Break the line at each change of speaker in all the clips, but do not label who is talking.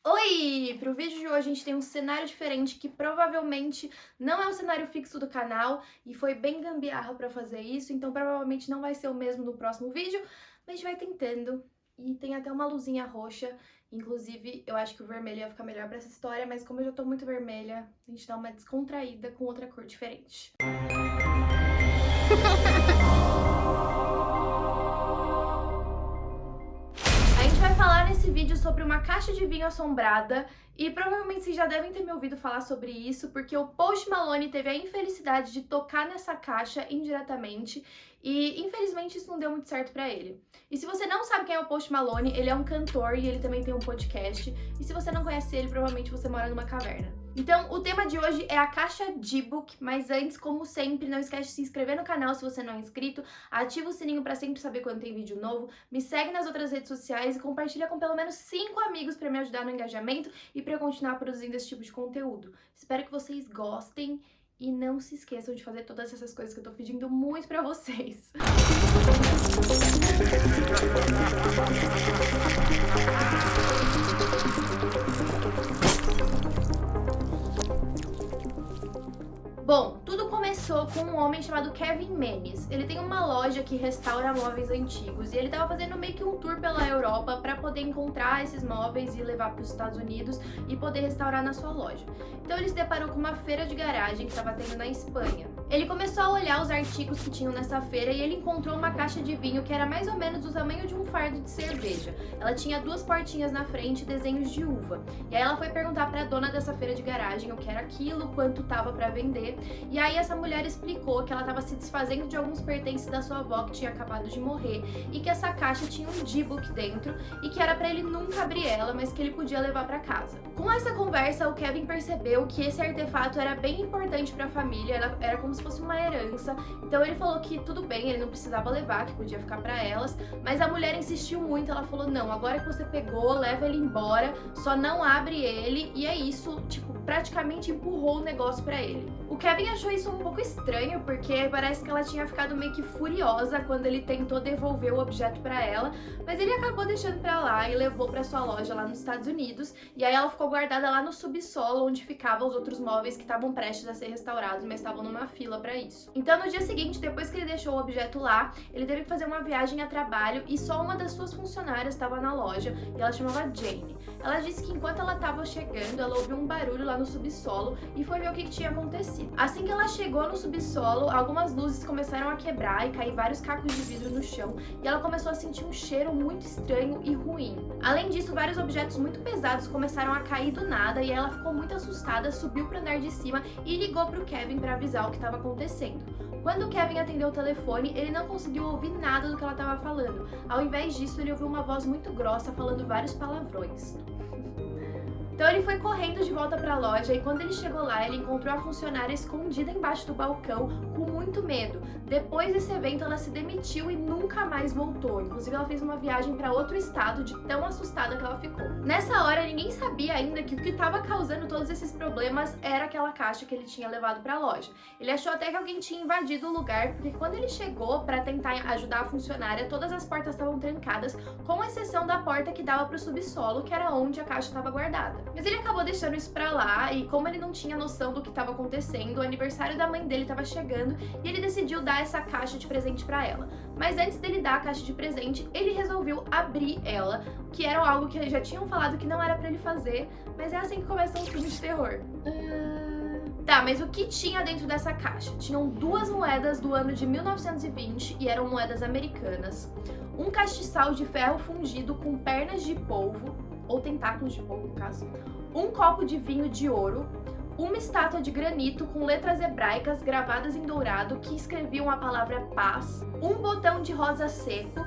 Oi! Para o vídeo de hoje a gente tem um cenário diferente que provavelmente não é o cenário fixo do canal e foi bem gambiarra para fazer isso, então provavelmente não vai ser o mesmo no próximo vídeo, mas a gente vai tentando. E tem até uma luzinha roxa, inclusive eu acho que o vermelho ia ficar melhor para essa história, mas como eu já tô muito vermelha, a gente dá uma descontraída com outra cor diferente. A gente vai falar nesse vídeo sobre uma caixa de vinho assombrada e provavelmente vocês já devem ter me ouvido falar sobre isso, porque o Post Malone teve a infelicidade de tocar nessa caixa indiretamente e infelizmente isso não deu muito certo pra ele. E se você não sabe quem é o Post Malone, ele é um cantor e ele também tem um podcast, e se você não conhece ele, provavelmente você mora numa caverna. Então, o tema de hoje é a caixa D-Book, mas antes, como sempre, não esquece de se inscrever no canal se você não é inscrito, ativa o sininho pra sempre saber quando tem vídeo novo, me segue nas outras redes sociais e compartilha com pelo menos 5 amigos pra me ajudar no engajamento e pra eu continuar produzindo esse tipo de conteúdo. Espero que vocês gostem e não se esqueçam de fazer todas essas coisas que eu tô pedindo muito pra vocês. Bom, tudo começou com um homem chamado Kevin Menes. Ele tem uma loja que restaura móveis antigos e ele tava fazendo meio que um tour pela Europa para poder encontrar esses móveis e levar para os Estados Unidos e poder restaurar na sua loja. Então ele se deparou com uma feira de garagem que estava tendo na Espanha. Ele começou a olhar os artigos que tinham nessa feira e ele encontrou uma caixa de vinho que era mais ou menos do tamanho de um fardo de cerveja. Ela tinha 2 portinhas na frente e desenhos de uva. E aí ela foi perguntar para a dona dessa feira de garagem o que era aquilo, quanto tava para vender. E aí essa mulher explicou que ela estava se desfazendo de alguns pertences da sua avó que tinha acabado de morrer e que essa caixa tinha um D-Book dentro e que era para ele nunca abrir ela, mas que ele podia levar para casa. Com essa conversa, o Kevin percebeu que esse artefato era bem importante para a família, era como se fosse uma herança. Então ele falou que tudo bem, ele não precisava levar, que podia ficar para elas, mas a mulher insistiu muito, ela falou: "Não, agora que você pegou, leva ele embora, só não abre ele". E é isso, tipo, praticamente empurrou o negócio para ele. O Kevin achou isso um pouco estranho, porque parece que ela tinha ficado meio que furiosa quando ele tentou devolver o objeto pra ela, mas ele acabou deixando pra lá e levou pra sua loja lá nos Estados Unidos, e aí ela ficou guardada lá no subsolo, onde ficavam os outros móveis que estavam prestes a ser restaurados, mas estavam numa fila pra isso. Então no dia seguinte, depois que ele deixou o objeto lá, ele teve que fazer uma viagem a trabalho e só uma das suas funcionárias estava na loja, e ela chamava Jane. Ela disse que enquanto ela estava chegando, ela ouviu um barulho lá no subsolo e foi ver o que tinha acontecido. Assim que ela chegou no subsolo, algumas luzes começaram a quebrar e cair vários cacos de vidro no chão, e ela começou a sentir um cheiro muito estranho e ruim. Além disso, vários objetos muito pesados começaram a cair do nada e ela ficou muito assustada, subiu para o andar de cima e ligou para o Kevin para avisar o que estava acontecendo. Quando o Kevin atendeu o telefone, ele não conseguiu ouvir nada do que ela estava falando. Ao invés disso, ele ouviu uma voz muito grossa falando vários palavrões. Então ele foi correndo de volta para a loja e quando ele chegou lá, ele encontrou a funcionária escondida embaixo do balcão com muito medo. Depois desse evento, ela se demitiu e nunca mais voltou. Inclusive, ela fez uma viagem para outro estado de tão assustada que ela ficou. Nessa hora, ninguém sabia ainda que o que estava causando todos esses problemas era aquela caixa que ele tinha levado para a loja. Ele achou até que alguém tinha invadido o lugar, porque quando ele chegou para tentar ajudar a funcionária, todas as portas estavam trancadas, com exceção da porta que dava para o subsolo, que era onde a caixa estava guardada. Mas ele acabou deixando isso pra lá e como ele não tinha noção do que estava acontecendo, o aniversário da mãe dele estava chegando e ele decidiu dar essa caixa de presente pra ela. Mas antes dele dar a caixa de presente, ele resolveu abrir ela, que era algo que já tinham falado que não era pra ele fazer, mas é assim que começa um filme de terror. Tá, mas o que tinha dentro dessa caixa? Tinham 2 moedas do ano de 1920 e eram moedas americanas, um castiçal de ferro fundido com pernas de polvo, ou tentáculos de polvo no caso, um copo de vinho de ouro, uma estátua de granito com letras hebraicas gravadas em dourado que escreviam a palavra paz, um botão de rosa seco,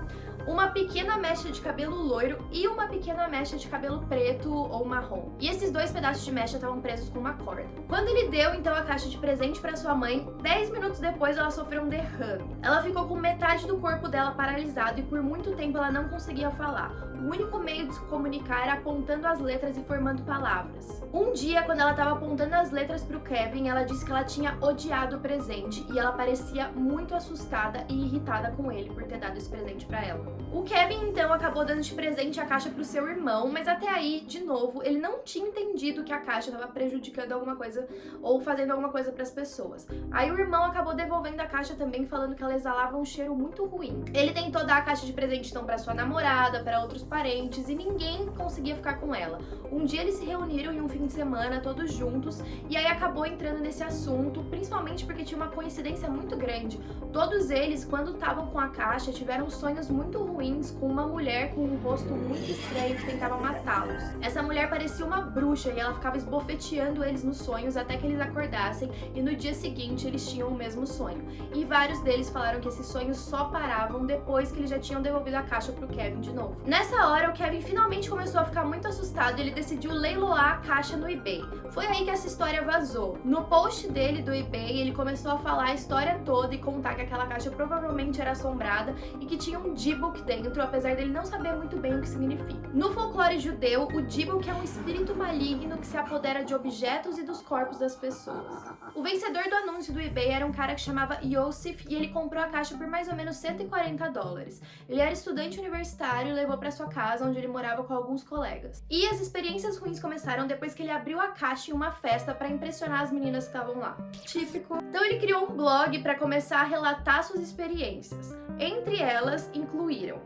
uma pequena mecha de cabelo loiro e uma pequena mecha de cabelo preto ou marrom. E esses 2 pedaços de mecha estavam presos com uma corda. Quando ele deu então a caixa de presente para sua mãe, 10 minutos depois ela sofreu um derrame. Ela ficou com metade do corpo dela paralisado e por muito tempo ela não conseguia falar. O único meio de se comunicar era apontando as letras e formando palavras. Um dia, quando ela estava apontando as letras para o Kevin, ela disse que ela tinha odiado o presente e ela parecia muito assustada e irritada com ele por ter dado esse presente para ela. O Kevin, então, acabou dando de presente a caixa pro seu irmão, mas até aí, de novo, ele não tinha entendido que a caixa estava prejudicando alguma coisa ou fazendo alguma coisa pras pessoas. Aí o irmão acabou devolvendo a caixa também, falando que ela exalava um cheiro muito ruim. Ele tentou dar a caixa de presente, então, pra sua namorada, pra outros parentes, e ninguém conseguia ficar com ela. Um dia eles se reuniram em um fim de semana, todos juntos, e aí acabou entrando nesse assunto, principalmente porque tinha uma coincidência muito grande. Todos eles, quando estavam com a caixa, tiveram sonhos muito ruins com uma mulher com um rosto muito estranho que tentava matá-los. Essa mulher parecia uma bruxa e ela ficava esbofeteando eles nos sonhos até que eles acordassem, e no dia seguinte eles tinham o mesmo sonho. E vários deles falaram que esses sonhos só paravam depois que eles já tinham devolvido a caixa pro Kevin de novo. Nessa hora, o Kevin finalmente começou a ficar muito assustado e ele decidiu leiloar a caixa no eBay. Foi aí que essa história vazou. No post dele do eBay, ele começou a falar a história toda e contar que aquela caixa provavelmente era assombrada e que tinha um Dybbuk dentro, apesar dele não saber muito bem o que significa. No folclore judeu, o Dybbuk é um espírito maligno que se apodera de objetos e dos corpos das pessoas. O vencedor do anúncio do eBay era um cara que chamava Yosef e ele comprou a caixa por mais ou menos $140. Ele era estudante universitário e levou para sua casa, onde ele morava com alguns colegas. E as experiências ruins começaram depois que ele abriu a caixa em uma festa para impressionar as meninas que estavam lá. Típico. Então ele criou um blog para começar a relatar suas experiências. Entre elas incluíram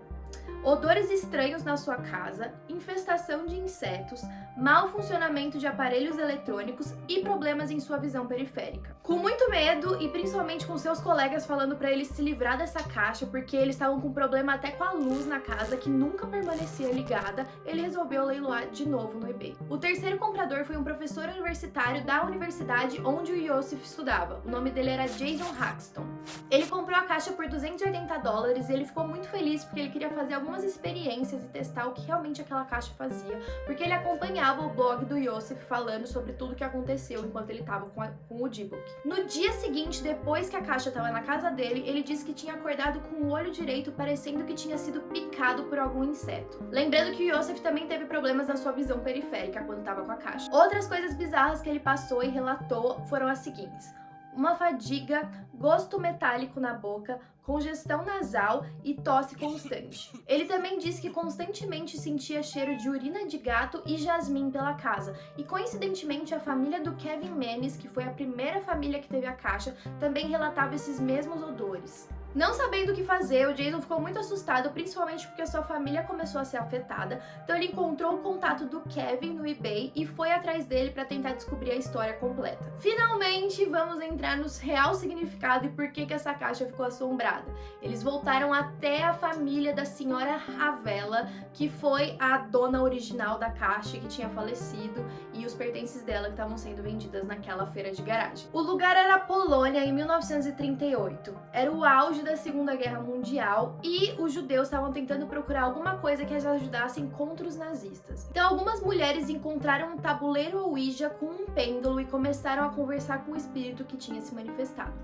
odores estranhos na sua casa, infestação de insetos, mau funcionamento de aparelhos eletrônicos e problemas em sua visão periférica. Com muito medo e principalmente com seus colegas falando pra ele se livrar dessa caixa porque eles estavam com problema até com a luz na casa que nunca permanecia ligada, ele resolveu leiloar de novo no eBay. O terceiro comprador foi um professor universitário da universidade onde o Yosef estudava. O nome dele era Jason Haxton. Ele comprou a caixa por $280 e ele ficou muito feliz porque ele queria fazer algumas experiências e testar o que realmente aquela caixa fazia, porque ele acompanhava o blog do Yosef falando sobre tudo o que aconteceu enquanto ele estava com o Dybbuk. No dia seguinte, depois que a caixa estava na casa dele, ele disse que tinha acordado com o olho direito parecendo que tinha sido picado por algum inseto. Lembrando que o Yosef também teve problemas na sua visão periférica quando estava com a caixa. Outras coisas bizarras que ele passou e relatou foram as seguintes: uma fadiga, gosto metálico na boca, congestão nasal e tosse constante. Ele também disse que constantemente sentia cheiro de urina de gato e jasmim pela casa, e coincidentemente a família do Kevin Menes, que foi a primeira família que teve a caixa, também relatava esses mesmos odores. Não sabendo o que fazer, o Jason ficou muito assustado, principalmente porque a sua família começou a ser afetada, então ele encontrou o contato do Kevin no eBay e foi atrás dele para tentar descobrir a história completa. Finalmente, vamos entrar no real significado e por que essa caixa ficou assombrada. Eles voltaram até a família da senhora Ravela, que foi a dona original da caixa que tinha falecido, e os pertences dela que estavam sendo vendidas naquela feira de garagem. O lugar era a Polônia em 1938. Era o auge da Segunda Guerra Mundial e os judeus estavam tentando procurar alguma coisa que as ajudassem contra os nazistas. Então algumas mulheres encontraram um tabuleiro Ouija com um pêndulo e começaram a conversar com o espírito que tinha se manifestado.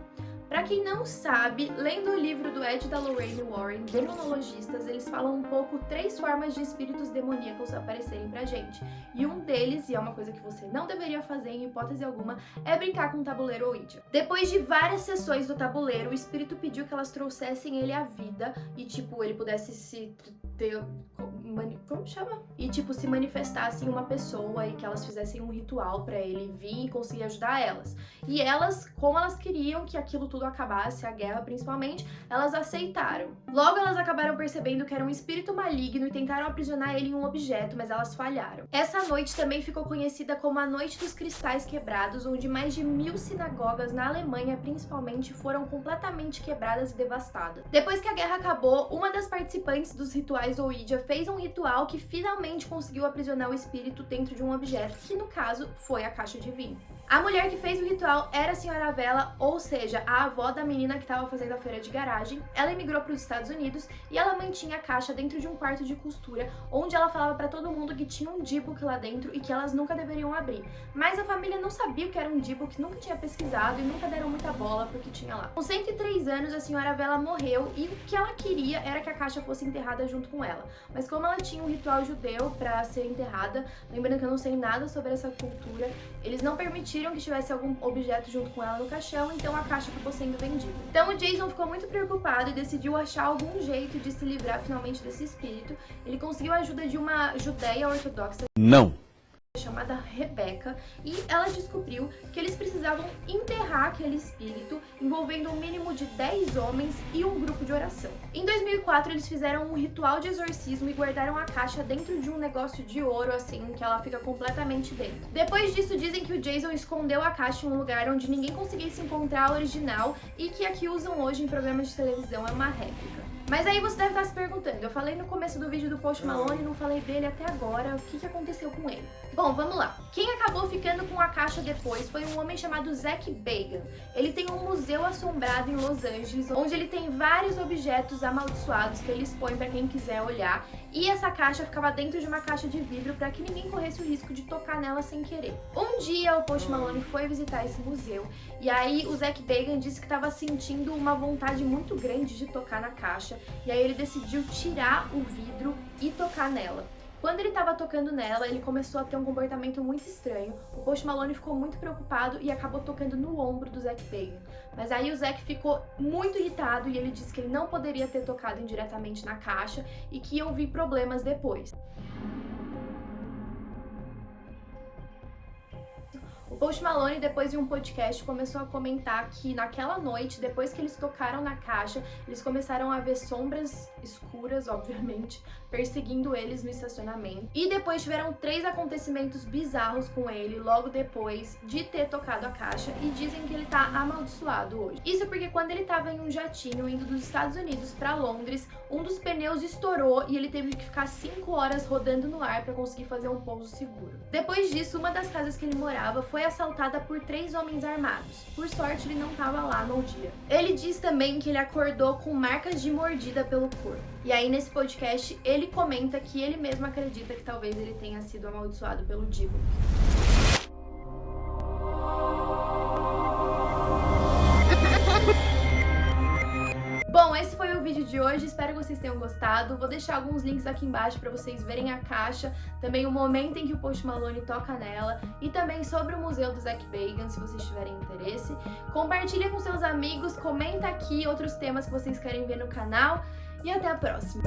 Pra quem não sabe, lendo o livro do Ed da Lorraine Warren, Demonologistas, eles falam um pouco 3 formas de espíritos demoníacos aparecerem pra gente. E um deles, e é uma coisa que você não deveria fazer em hipótese alguma, é brincar com o tabuleiro Ouija. Depois de várias sessões do tabuleiro, o espírito pediu que elas trouxessem ele à vida e, ele pudesse como chama? E, se manifestasse em uma pessoa e que elas fizessem um ritual pra ele vir e conseguir ajudar elas. E elas, como elas queriam que aquilo tudo acabasse, a guerra principalmente, elas aceitaram. Logo elas acabaram percebendo que era um espírito maligno e tentaram aprisionar ele em um objeto, mas elas falharam. Essa noite também ficou conhecida como a Noite dos Cristais Quebrados, onde mais de 1000 sinagogas na Alemanha, principalmente, foram completamente quebradas e devastadas. Depois que a guerra acabou, uma das participantes dos rituais Ouija fez um ritual que finalmente conseguiu aprisionar o espírito dentro de um objeto, que no caso foi a caixa de vinho. A mulher que fez o ritual era a senhora Vela, ou seja, a avó da menina que estava fazendo a feira de garagem. Ela emigrou para os Estados Unidos e ela mantinha a caixa dentro de um quarto de costura, onde ela falava para todo mundo que tinha um Dybbuk lá dentro e que elas nunca deveriam abrir. Mas a família não sabia o que era um Dybbuk, nunca tinha pesquisado e nunca deram muita bola pro que tinha lá. Com 103 anos, a senhora Vela morreu e o que ela queria era que a caixa fosse enterrada junto com ela. Mas como ela ela tinha um ritual judeu pra ser enterrada, lembrando que eu não sei nada sobre essa cultura, eles não permitiram que tivesse algum objeto junto com ela no caixão, então a caixa acabou sendo vendida. Então o Jason ficou muito preocupado e decidiu achar algum jeito de se livrar finalmente desse espírito. Ele conseguiu a ajuda de uma judeia ortodoxa chamada Rebecca, e ela descobriu que eles precisavam enterrar aquele espírito, envolvendo um mínimo de 10 homens e um grupo de oração. Em 2004, eles fizeram um ritual de exorcismo e guardaram a caixa dentro de um negócio de ouro, assim, que ela fica completamente dentro. Depois disso, dizem que o Jason escondeu a caixa em um lugar onde ninguém conseguisse encontrar a original e que a que usam hoje em programas de televisão é uma réplica. Mas aí você deve estar se perguntando, eu falei no começo do vídeo do Post Malone e não falei dele até agora, o que aconteceu com ele? Bom, vamos lá. Quem acabou ficando com a caixa depois foi um homem chamado Zach Bagan. Ele tem um museu assombrado em Los Angeles, onde ele tem vários objetos amaldiçoados que ele expõe para quem quiser olhar, e essa caixa ficava dentro de uma caixa de vidro para que ninguém corresse o risco de tocar nela sem querer. Um dia o Post Malone foi visitar esse museu, e aí o Zach Bagan disse que estava sentindo uma vontade muito grande de tocar na caixa, e aí ele decidiu tirar o vidro e tocar nela. Quando ele estava tocando nela, ele começou a ter um comportamento muito estranho. O Post Malone ficou muito preocupado e acabou tocando no ombro do Zach Bagan. Mas aí o Zach ficou muito irritado e ele disse que ele não poderia ter tocado indiretamente na caixa e que iam vir problemas depois. O Post Malone, depois de um podcast, começou a comentar que naquela noite, depois que eles tocaram na caixa, eles começaram a ver sombras escuras, obviamente, perseguindo eles no estacionamento. E depois tiveram 3 acontecimentos bizarros com ele, logo depois de ter tocado a caixa, e dizem que ele tá amaldiçoado hoje. Isso porque quando ele tava em um jatinho indo dos Estados Unidos pra Londres, um dos pneus estourou e ele teve que ficar 5 horas rodando no ar pra conseguir fazer um pouso seguro. Depois disso, uma das casas que ele morava foi assaltada por 3 homens armados. Por sorte, ele não estava lá no dia. Ele diz também que ele acordou com marcas de mordida pelo corpo. E aí, nesse podcast, ele comenta que ele mesmo acredita que talvez ele tenha sido amaldiçoado pelo diabo. Bom, esse foi o vídeo de hoje, espero que vocês tenham gostado. Vou deixar alguns links aqui embaixo para vocês verem a caixa, também o momento em que o Post Malone toca nela e também sobre o museu do Zach Bagan, se vocês tiverem interesse. Compartilha com seus amigos, comenta aqui outros temas que vocês querem ver no canal e até a próxima!